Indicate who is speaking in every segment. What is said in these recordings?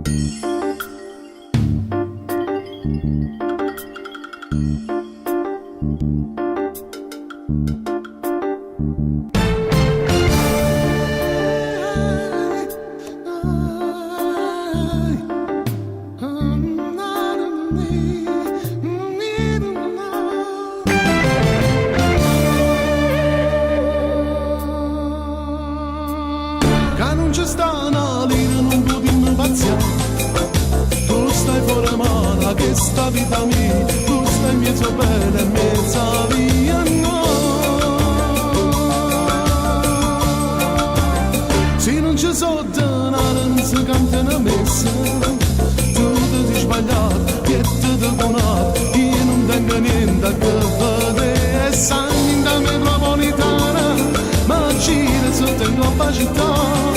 Speaker 1: Che non ci sta una lira, non potremmo pazziare. Tu stai fuori mano, che sta vita mia, tu stai in mezzo bene, in mezzo a via no. Se non ci sono denaro, non si canta una messa. Tu ti sei sbagliato, che ti donato, io non tengo niente a che vedere. E sai, in da metropolitana, ma gira sotto in nuova città.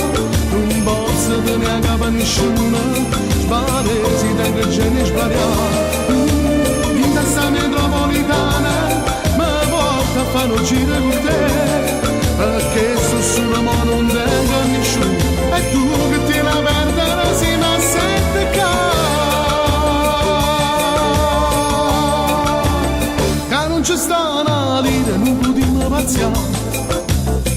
Speaker 1: Non posso tenere a capo a nessuno, sbaresi da grigeni sbariati. In questa metropolitana mi porta a fare un giro con te, perché sto sulla mano non tengo a nessuno. E tu che ti la perdere si ma sente che non ci sta una lira, non potremmo pazziare.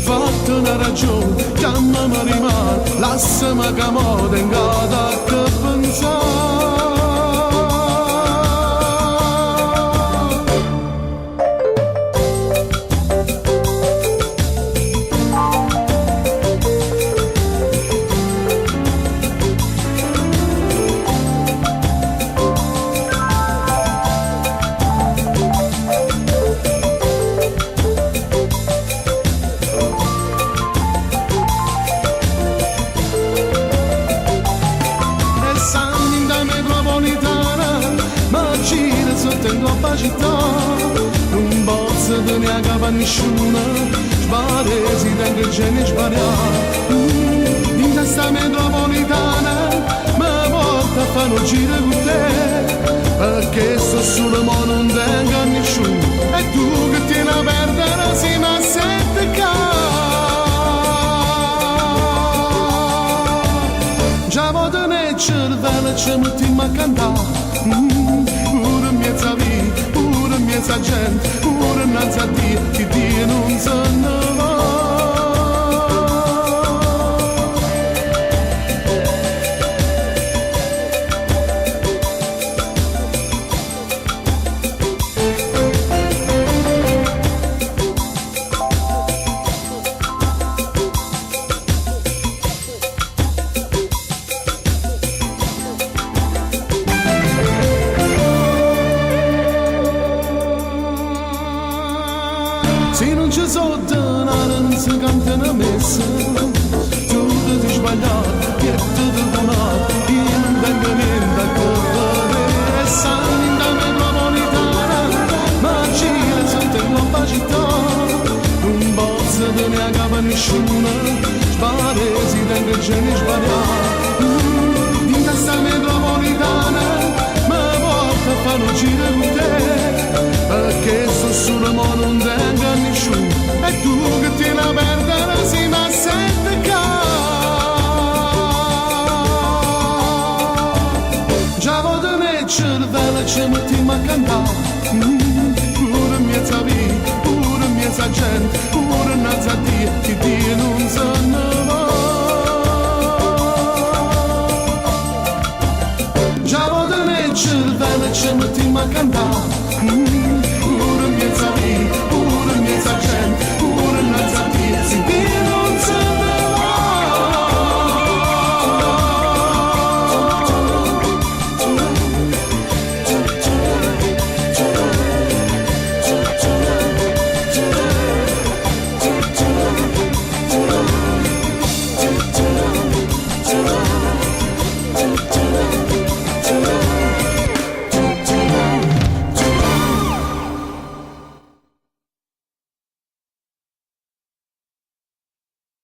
Speaker 1: Fatta una ragione, chiamami rimane, lasciami che mo tengo da che pensare. Tengo a città, non posso tenere a capo a nessuno, sbaresi da grigeni sbariati. In questa metropolitana mi porta a fare un giro con te, perché sto solo ma non tengo a nessuno. E tu che ti la perdere si ma sente che già vado nel cervello e ci mettiamo a cantare. Pure in mezzo a vita, pure in mezzo a gente, pure innanzi a Dio, che Dio non se ne va. Se non ci sono denaro non si canta una messa. Tu ti sei sbagliato, che ti donato, io non tengo niente a che vedere. E sai, in da metropolitana, ma gira sotto in nuova città. Non posso tenere a capo a nessuno, sbaresi da grigeni sbariati. In questa metropolitana mi porta a fare un giro con te, perché sto solo ma non tengo a nessuno. E tu che ti la perdere si ma sente che già vado nel cervello e ci mettiamo a cantare. Pure in mezzo a vita, pure in mezzo a gente, pure innanzi a Dio, che Dio non se ne va. Già vado nel cervello e ci mettiamo a cantare.